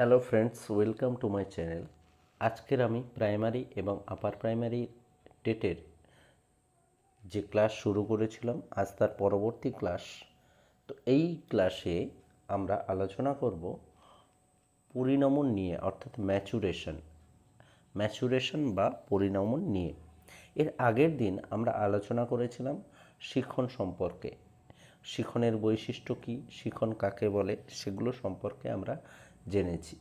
Hello friends, welcome to my channel. আজকের আমি primary এবং আপার প্রাইমারি টেটের যে ক্লাস শুরু করেছিলাম, আজ তার পরবর্তী ক্লাস। তো এই ক্লাসে আমরা আলোচনা করব পরিণমন নিয়ে, অর্থাৎ ম্যাচুরেশন বা পরিণমন নিয়ে। এর আগের দিন আমরা আলোচনা করেছিলাম শিখন সম্পর্কে। শিখনের বৈশিষ্ট্য কী, শিখন কাকে বলে, সেগুলো সম্পর্কে আমরা জেনেছি।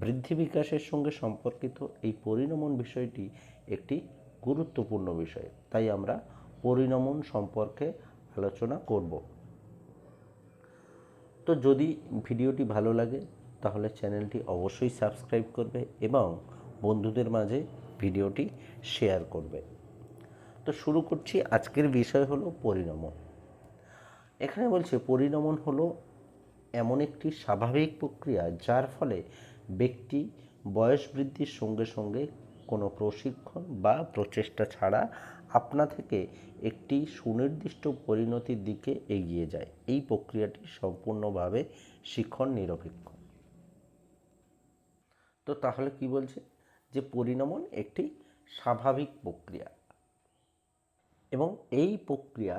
বৃদ্ধি বিকাশের সঙ্গে সম্পর্কিত এই পরিণমন বিষয়টি একটি গুরুত্বপূর্ণ বিষয়, তাই আমরা পরিণমন সম্পর্কে আলোচনা করব। তো যদি ভিডিওটি ভালো লাগে তাহলে চ্যানেলটি অবশ্যই সাবস্ক্রাইব করবে এবং বন্ধুদের মাঝে ভিডিওটি শেয়ার করবে। তো শুরু করছি। আজকের বিষয় হলো পরিণমন। এখানে বলছে পরিণমন হলো এমন একটি স্বাভাবিক প্রক্রিয়া যার ফলে ব্যক্তি বয়স বৃদ্ধির সঙ্গে সঙ্গে কোনো প্রশিক্ষণ বা প্রচেষ্টা ছাড়া আপনা থেকে একটি সুনির্দিষ্ট পরিণতির দিকে এগিয়ে যায়। এই প্রক্রিয়াটি সম্পূর্ণভাবে শিখন নিরপেক্ষ। তো তাহলে কি বলছে, যে পরিণমন একটি স্বাভাবিক প্রক্রিয়া এবং এই প্রক্রিয়া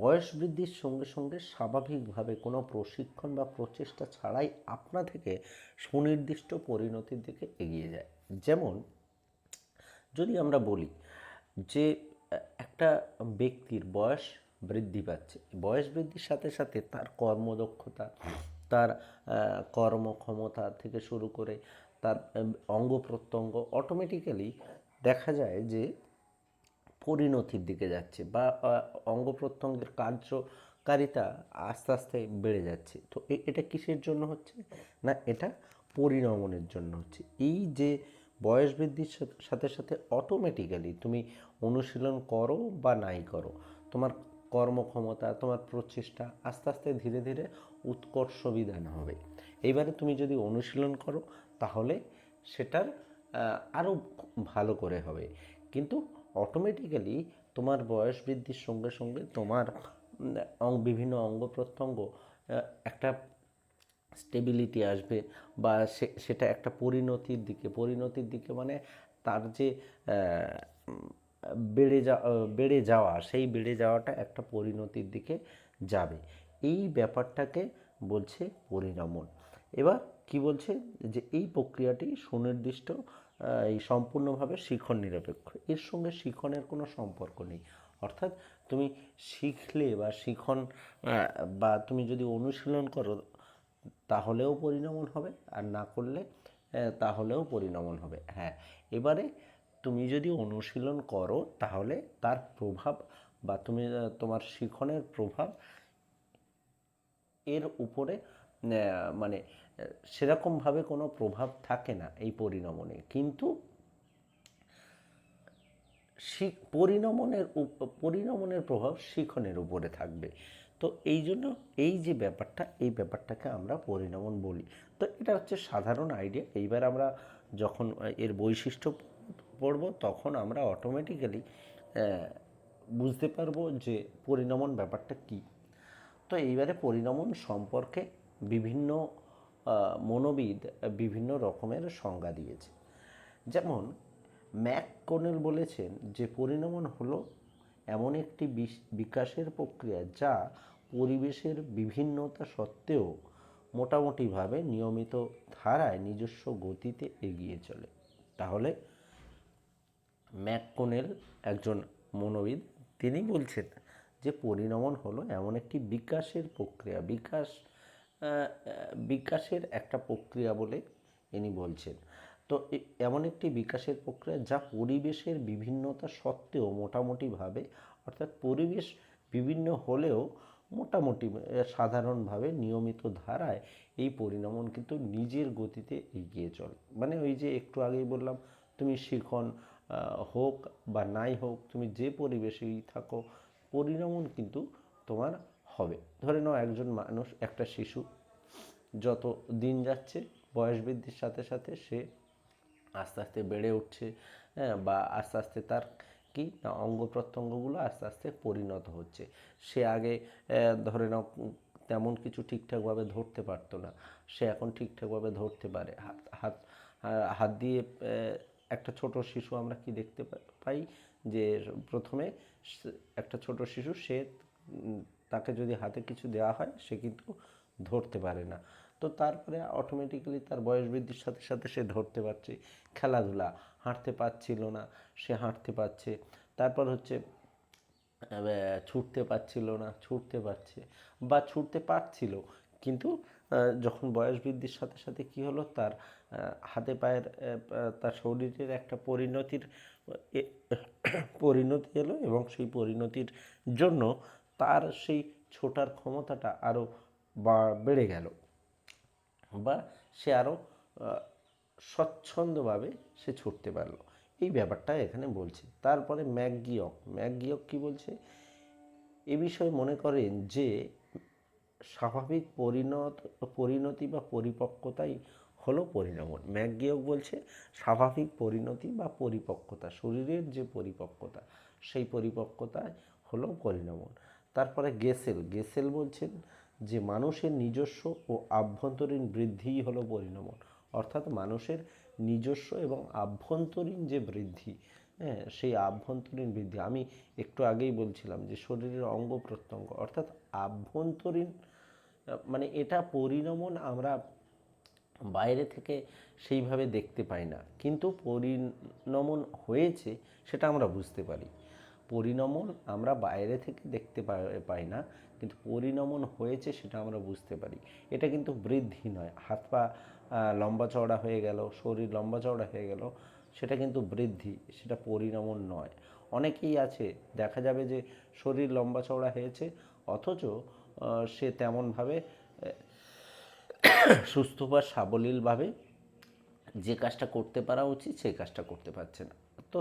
বয়স বৃদ্ধির সঙ্গে সঙ্গে স্বাভাবিকভাবে কোনো প্রশিক্ষণ বা প্রচেষ্টা ছাড়াই আপনা থেকে সুনির্দিষ্ট পরিণতির দিকে এগিয়ে যায়। যেমন যদি আমরা বলি যে একটা ব্যক্তির বয়স বৃদ্ধি পাচ্ছে, বয়স বৃদ্ধির সাথে সাথে তার কর্মদক্ষতা, তার কর্মক্ষমতা থেকে শুরু করে তার অঙ্গ প্রত্যঙ্গ অটোমেটিক্যালি দেখা যায় যে পরিণতির দিকে যাচ্ছে বা অঙ্গ প্রত্যঙ্গের কার্যকারিতা আস্তে আস্তে বেড়ে যাচ্ছে। তো এটা কিসের জন্য হচ্ছে না, এটা পরিণমনের জন্য হচ্ছে। এই যে বয়স বৃদ্ধির সাথে সাথে অটোমেটিক্যালি তুমি অনুশীলন করো বা নাই করো, তোমার কর্মক্ষমতা, তোমার প্রচেষ্টা আস্তে আস্তে ধীরে ধীরে উৎকর্ষ বিধান হবে। এইবারে তুমি যদি অনুশীলন করো তাহলে সেটার আরও ভালো করে হবে। কিন্তু অটোমেটিক্যালি তোমার বয়স বৃদ্ধির সঙ্গে সঙ্গে তোমার বিভিন্ন অঙ্গ প্রত্যঙ্গ একটা স্টেবিলিটি আসবে বা সেটা একটা পরিণতির দিকে মানে তার যে বেড়ে যাওয়া, সেই বেড়ে যাওয়াটা একটা পরিণতির দিকে যাবে। এই ব্যাপারটাকে বলছে পরিণমন। এবার কি বলছে, যে এই প্রক্রিয়াটি সুনির্দিষ্ট, এই সম্পূর্ণভাবে শিখন নিরপেক্ষ, এর সঙ্গে শিখনের কোনো সম্পর্ক নেই। অর্থাৎ তুমি শিখলে বা শিখন বা তুমি যদি অনুশীলন করো তাহলেও পরিণমন হবে, আর না করলে তাহলেও পরিণমন হবে। হ্যাঁ, এবারে তুমি যদি অনুশীলন করো তাহলে তার প্রভাব বা তোমার শিখনের প্রভাব এর উপরে মানে সেরকমভাবে কোনো প্রভাব থাকে না এই পরিণমনে, কিন্তু পরিণমনের প্রভাব শিখনের উপরে থাকবে। তো এই জন্য এই যে ব্যাপারটা, এই ব্যাপারটাকে আমরা পরিণমন বলি। তো এটা হচ্ছে সাধারণ আইডিয়া। এইবার আমরা যখন এর বৈশিষ্ট্য পড়ব তখন আমরা অটোমেটিক্যালি বুঝতে পারবো যে পরিণমন ব্যাপারটা কী। তো এইবারে পরিণমন সম্পর্কে বিভিন্ন মনোবিদ বিভিন্ন রকমের সংজ্ঞা দিয়েছে। যেমন ম্যাককনেল বলেছেন যে পরিণমন হলো এমন একটি বিকাশের প্রক্রিয়া যা পরিবেশের বিভিন্নতা সত্ত্বেও মোটামুটিভাবে নিয়মিত ধারায় নিজস্ব গতিতে এগিয়ে চলে। তাহলে ম্যাককনেল একজন মনোবিদ, তিনি বলছেন যে পরিণমন হলো এমন একটি বিকাশের প্রক্রিয়া, বিকাশের একটা প্রক্রিয়া বলে ইনি বলছেন। তো এমন একটি বিকাশের প্রক্রিয়া যা পরিবেশের বিভিন্নতা সত্ত্বেও মোটামুটিভাবে, অর্থাৎ পরিবেশ বিভিন্ন হলেও মোটামুটি সাধারণভাবে নিয়মিত ধারায় এই পরিণমন কিন্তু নিজের গতিতে এগিয়ে চলে। মানে ওই যে একটু আগেই বললাম, তুমি শিখন হোক বা নাই হোক, তুমি যে পরিবেশেই থাকো পরিণমন কিন্তু তোমার হবে। ধরে নাও একজন মানুষ, একটা শিশু যত দিন যাচ্ছে বয়স বৃদ্ধির সাথে সাথে সে আস্তে আস্তে বেড়ে উঠছে, হ্যাঁ, বা আস্তে আস্তে তার কি অঙ্গ প্রত্যঙ্গগুলো আস্তে আস্তে পরিণত হচ্ছে। সে আগে ধরে নাও তেমন কিছু ঠিকঠাকভাবে ধরতে পারতো না, সে এখন ঠিকঠাকভাবে ধরতে পারে। হাত হাত হাত দিয়ে একটা ছোট শিশু আমরা কি দেখতে পাই যে প্রথমে একটা ছোট শিশু সে তাকে যদি হাতে কিছু দেওয়া হয় সে কিন্তু ধরতে পারে না। তো তারপরে অটোমেটিক্যালি তার বয়স বৃদ্ধির সাথে সাথে সে ধরতে পারছে। খেলাধুলা, হাঁটতে পারছিল না, সে হাঁটতে পারছে। তারপর হচ্ছে ছুটতে পারছিল না, ছুটতে পারছে, বা ছুটতে পারছিল, কিন্তু যখন বয়স বৃদ্ধির সাথে সাথে কী হলো, তার হাতে পায়ের তার শরীরের একটা পরিণতি এলো, এবং সেই পরিণতির জন্য তার সেই ছোটার ক্ষমতাটা আরও বেড়ে গেল, বা সে আরও স্বচ্ছন্দভাবে সে ছুটতে পারলো। এই ব্যাপারটা এখানে বলছে। তারপরে ম্যাকগিয়ক কি বলছে, এ বিষয়ে মনে করেন যে স্বাভাবিক পরিণতি বা পরিপক্কতাই হলো পরিণমন। ম্যাকগিয়ক বলছে স্বাভাবিক পরিণতি বা পরিপক্কতা, শরীরের যে পরিপক্কতা, সেই পরিপক্কতায় হলো পরিণমন। তারপরে গেসেল বলছেন যে মানুষের নিজস্ব ও আভ্যন্তরীণ বৃদ্ধিই হলো পরিণমন। অর্থাৎ মানুষের নিজস্ব এবং আভ্যন্তরীণ যে বৃদ্ধি, হ্যাঁ, সেই আভ্যন্তরীণ বৃদ্ধি, আমি একটু আগেই বলছিলাম যে শরীরের অঙ্গ প্রত্যঙ্গ, অর্থাৎ আভ্যন্তরীণ, মানে এটা পরিণমন আমরা বাইরে থেকে সেইভাবে দেখতে পাই না, কিন্তু পরিণমন হয়েছে সেটা আমরা বুঝতে পারি। পরিণমন আমরা বাইরে থেকে দেখতে পাই না, কিন্তু পরিণমন হয়েছে সেটা আমরা বুঝতে পারি। এটা কিন্তু বৃদ্ধি নয়। হাত পা লম্বা চওড়া হয়ে গেল, শরীর লম্বা চওড়া হয়ে গেল, সেটা কিন্তু বৃদ্ধি, সেটা পরিণমন নয়। অনেকেই আছে, দেখা যাবে যে শরীর লম্বা চওড়া হয়েছে, অথচ সে তেমনভাবে সুস্থ বা সাবলীলভাবে যে কাজটা করতে পারা উচিত সেই কাজটা করতে পারছে না। তো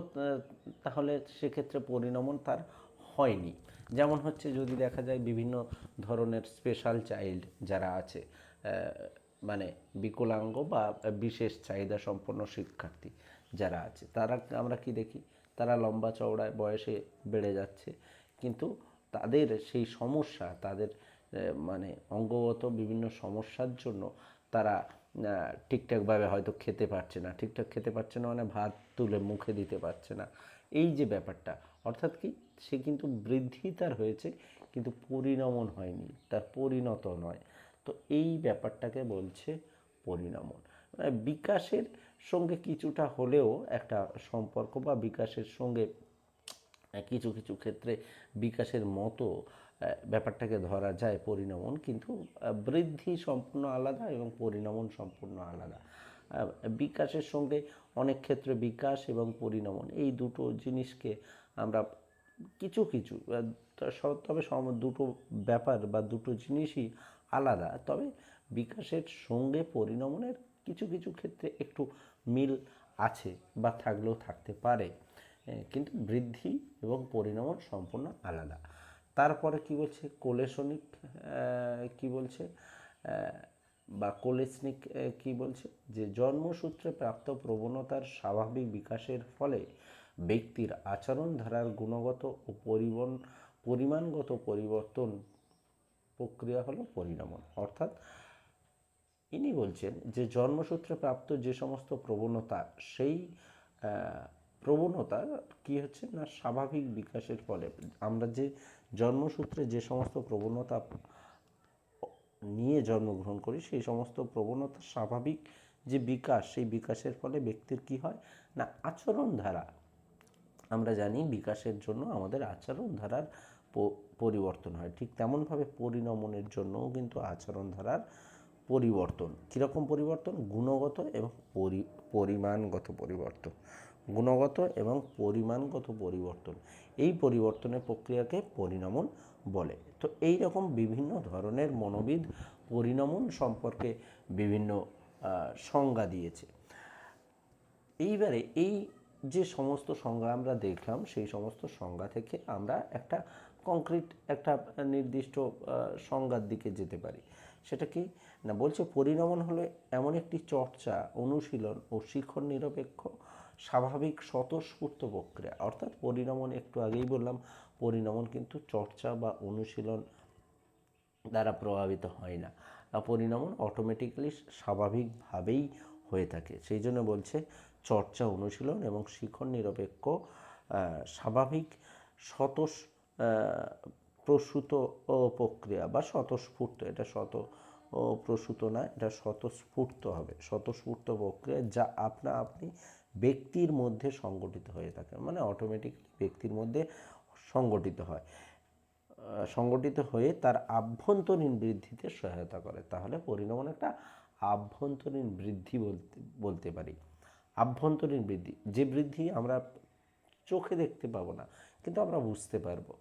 তাহলে সেক্ষেত্রে পরিণমন তার হয়নি। যেমন হচ্ছে, যদি দেখা যায় বিভিন্ন ধরনের স্পেশাল চাইল্ড যারা আছে, মানে বিকলাঙ্গ বা বিশেষ চাহিদা সম্পন্ন শিক্ষার্থী যারা আছে, তারা আমরা কি দেখি, তারা লম্বা চওড়ায় বয়সে বেড়ে যাচ্ছে, কিন্তু তাদের সেই সমস্যা, তাদের মানে অঙ্গগত বিভিন্ন সমস্যার জন্য তারা ঠিকঠাকভাবে হয়তো খেতে পারছে না, ঠিকঠাক খেতে পারছে না মানে ভাত তুলে মুখে দিতে পারছে না। এই যে ব্যাপারটা, অর্থাৎ কি, সে কিন্তু বৃদ্ধি তার হয়েছে কিন্তু পরিণমন হয়নি, তার পরিণত নয়। তো এই ব্যাপারটাকে বলছে পরিণমন। মানে বিকাশের সঙ্গে কিছুটা হলেও একটা সম্পর্ক, বা বিকাশের সঙ্গে কিছু কিছু ক্ষেত্রে বিকাশের মতো ব্যাপারটাকে ধরা যায় পরিণমন, কিন্তু বৃদ্ধি সম্পূর্ণ আলাদা এবং পরিণমন সম্পূর্ণ আলাদা। বিকাশের সঙ্গে অনেক ক্ষেত্রে বিকাশ এবং পরিণমন এই দুটো জিনিসকে আমরা কিছু কিছু, তবে দুটো ব্যাপার বা দুটো জিনিসই আলাদা, তবে বিকাশের সঙ্গে পরিণমনের কিছু কিছু ক্ষেত্রে একটু মিল আছে বা থাকলেও থাকতে পারে, কিন্তু বৃদ্ধি এবং পরিণমন সম্পূর্ণ আলাদা। তারপরে কি বলছে, কোলেশনিক কি বলছে, বা কোলেসনিক কি বলছে, যে জন্মসূত্রে প্রাপ্ত প্রবণতার স্বাভাবিক বিকাশের ফলে ব্যক্তির আচরণ ধারার গুণগত ও পরিমাণগত পরিবর্তন প্রক্রিয়া হলো পরিণমন। অর্থাৎ ইনি বলছেন যে জন্মসূত্রে প্রাপ্ত যে সমস্ত প্রবণতা, সেই প্রবণতা কি হচ্ছে না, স্বাভাবিক বিকাশের ফলে আমরা যে জন্মসূত্রে যে সমস্ত প্রবণতা নিয়ে জন্মগ্রহণ করি, সেই সমস্ত প্রবণতার স্বাভাবিক যে বিকাশ, সেই বিকাশের ফলে ব্যক্তির কি হয় না, আচরণ ধারা, আমরা জানি বিকাশের জন্য আমাদের আচরণ ধারার পরিবর্তন হয়, ঠিক তেমনভাবে পরিণমনের জন্যও কিন্তু আচরণ ধারার পরিবর্তন। কীরকম পরিবর্তন? গুণগত এবং পরিমাণগত পরিবর্তন। গুণগত এবং পরিমাণগত পরিবর্তন, এই পরিবর্তনের প্রক্রিয়াকে পরিণমন বলে। তো এই রকম বিভিন্ন ধরনের মনোবিদ পরিণমন সম্পর্কে বিভিন্ন সংজ্ঞা দিয়েছে। এইবারে এই যে সমস্ত সংজ্ঞা আমরা দেখলাম, সেই সমস্ত সংজ্ঞা থেকে আমরা একটা কংক্রিট একটা নির্দিষ্ট সংজ্ঞার দিকে যেতে পারি। সেটা কি না, বলছে পরিণমন হলো এমন একটি চর্চা, অনুশীলন ও শিখন নিরপেক্ষ স্বাভাবিক স্বতঃস্ফূর্ত প্রক্রিয়া। অর্থাৎ পরিণমন, একটু আগেই বললাম, পরিণমন কিন্তু চর্চা বা অনুশীলন দ্বারা প্রভাবিত হয় না। পরিণমন অটোমেটিক্যালি স্বাভাবিকভাবেই হয়ে থাকে। সেই জন্য বলছে চর্চা, অনুশীলন এবং শিখন নিরপেক্ষ স্বাভাবিক প্রসূত প্রক্রিয়া বা স্বতঃস্ফূর্ত, এটা প্রসূত না, এটা স্বতঃস্ফূর্ত হবে, স্বতঃস্ফূর্ত প্রক্রিয়া যা আপনি ব্যক্তির মধ্যে সংগঠিত হয়ে থাকে, মানে অটোমেটিকলি ব্যক্তির মধ্যে সংগঠিত হয়ে তার আভ্যন্তরীণ বৃদ্ধিতে সহায়তা করে। তাহলে পরিণমন একটা আভ্যন্তরীণ বৃদ্ধি বলতে পারি। আভ্যন্তরীণ বৃদ্ধি, যে বৃদ্ধি আমরা চোখে দেখতে পাবো না কিন্তু আমরা বুঝতে পারবো।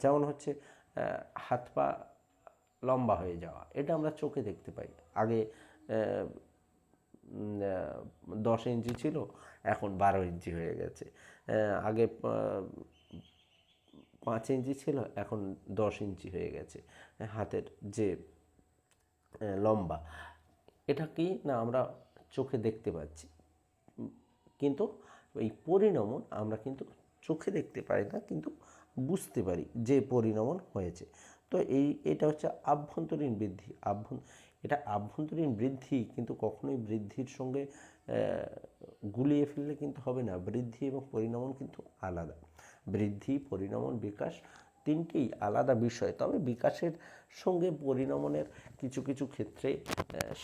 যেমন হচ্ছে হাত পা লম্বা হয়ে যাওয়া, এটা আমরা চোখে দেখতে পাই। আগে 10 ইঞ্চি ছিল, এখন 12 ইঞ্চি হয়ে গেছে। আগে 5 ইঞ্চি ছিল, এখন 10 ইঞ্চি হয়ে গেছে হাতের যে লম্বা। এটা কি না আমরা চোখে দেখতে পাচ্ছি, কিন্তু এই পরিণমন আমরা কিন্তু চোখে দেখতে পাই না, কিন্তু বুঝতে পারি যে পরিণমন হয়েছে। তো এটা হচ্ছে আভ্যন্তরীণ বৃদ্ধি। এটা আভ্যন্তরীণ বৃদ্ধি, কিন্তু কখনোই বৃদ্ধির সঙ্গে গুলিয়ে ফেললে কিন্তু হবে না। বৃদ্ধি এবং পরিণমন কিন্তু আলাদা। বৃদ্ধি, পরিণমন, বিকাশ তিনটেই আলাদা বিষয়। তবে বিকাশের সঙ্গে পরিণমনের কিছু কিছু ক্ষেত্রে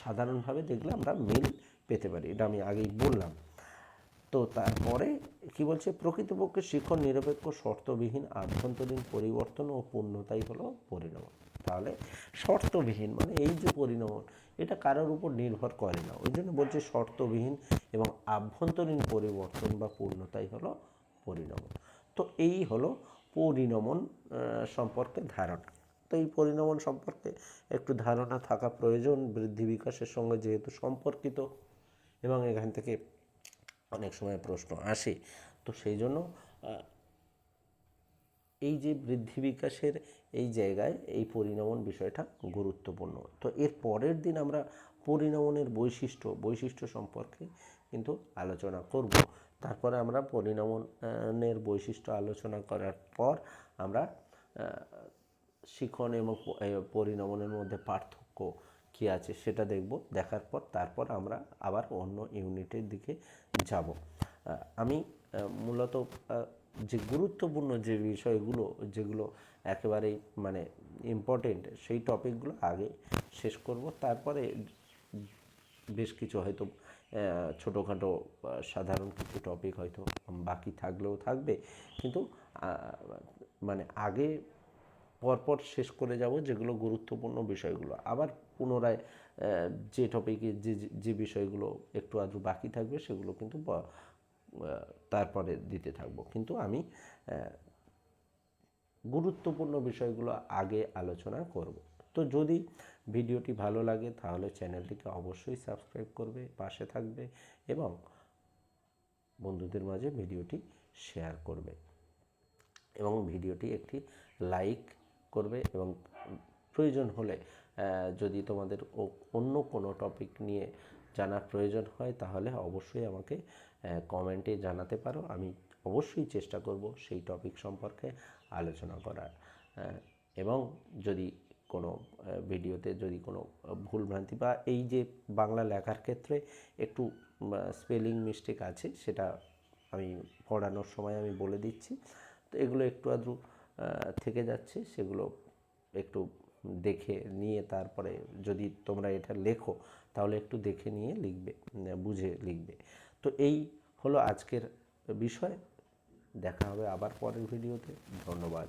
সাধারণভাবে দেখলে আমরা মিল পেতে পারি, এটা আমি আগেই বললাম। তো তারপরে কি বলছে, প্রকৃতপক্ষে শিখন নিরপেক্ষ শর্তবিহীন আভ্যন্তরীণ পরিবর্তন ও পূর্ণতাই হলো পরিণমন। তাহলে শর্তবিহীন মানে এই যে পরিণমন, এটা কারোর উপর নির্ভর করে না, ওই জন্য বলছে শর্তবিহীন এবং আভ্যন্তরীণ পরিবর্তন বা পূর্ণতাই হলো পরিণমন। তো এই হলো পরিণমন সম্পর্কে ধারণা। তো এই পরিণমন সম্পর্কে একটু ধারণা থাকা প্রয়োজন, বৃদ্ধি বিকাশের সঙ্গে যেহেতু সম্পর্কিত এবং এখান থেকে অনেক সময় প্রশ্ন আসে। তো সেই জন্য এই যে বৃদ্ধি বিকাশের এই জায়গায় এই পরিণমন বিষয়টা গুরুত্বপূর্ণ। তো এর পরের দিন আমরা পরিণমনের বৈশিষ্ট্য সম্পর্কে কিন্তু আলোচনা করব। তারপরে আমরা পরিণমনের বৈশিষ্ট্য আলোচনা করার পর আমরা শিখন এবং পরিণমনের মধ্যে পার্থক্য কী আছে সেটা দেখব। দেখার পর তারপর আমরা আবার অন্য ইউনিটের দিকে যাব। আমি মূলত যে গুরুত্বপূর্ণ যে বিষয়গুলো, যেগুলো একেবারেই মানে ইম্পর্টেন্ট, সেই টপিকগুলো আগে শেষ করব। তারপরে বেশ কিছু হয়তো ছোটোখাটো সাধারণ কিছু টপিক হয়তো বাকি থাকলেও থাকবে, কিন্তু মানে আগে পরপর শেষ করে যাব যেগুলো গুরুত্বপূর্ণ বিষয়গুলো। আবার পুনরায় যে টপিকে যে বিষয়গুলো একটু আধটু বাকি থাকবে সেগুলো কিন্তু তারপরে দিতে থাকবো, কিন্তু আমি গুরুত্বপূর্ণ বিষয়গুলো আগে আলোচনা করব। তো যদি ভিডিওটি ভালো লাগে তাহলে চ্যানেলটিকে অবশ্যই সাবস্ক্রাইব করবে, পাশে থাকবে এবং বন্ধুদের মাঝে ভিডিওটি শেয়ার করবে এবং ভিডিওটি একটি লাইক করবে। এবং প্রয়োজন হলে যদি তোমাদের অন্য কোনো টপিক নিয়ে জানার প্রয়োজন হয় তাহলে অবশ্যই আমাকে কমেন্টে জানাতে পারো। আমি অবশ্যই চেষ্টা করব সেই টপিক সম্পর্কে আলোচনা করার। এবং যদি কোনো ভিডিওতে যদি কোনো ভুলভ্রান্তি বা এই যে বাংলা লেখার ক্ষেত্রে একটু স্পেলিং মিস্টেক আছে, সেটা আমি পড়ানোর সময় আমি বলে দিচ্ছি। তো এগুলো একটু আধটু থেকে যাচ্ছে, সেগুলো একটু দেখে নিয়ে তারপরে যদি তোমরা এটা লেখো তাহলে একটু দেখে নিয়ে লিখবে, বুঝে লিখবে। তো এই হলো আজকের বিষয়। দেখা হবে আবার পরের ভিডিওতে। ধন্যবাদ।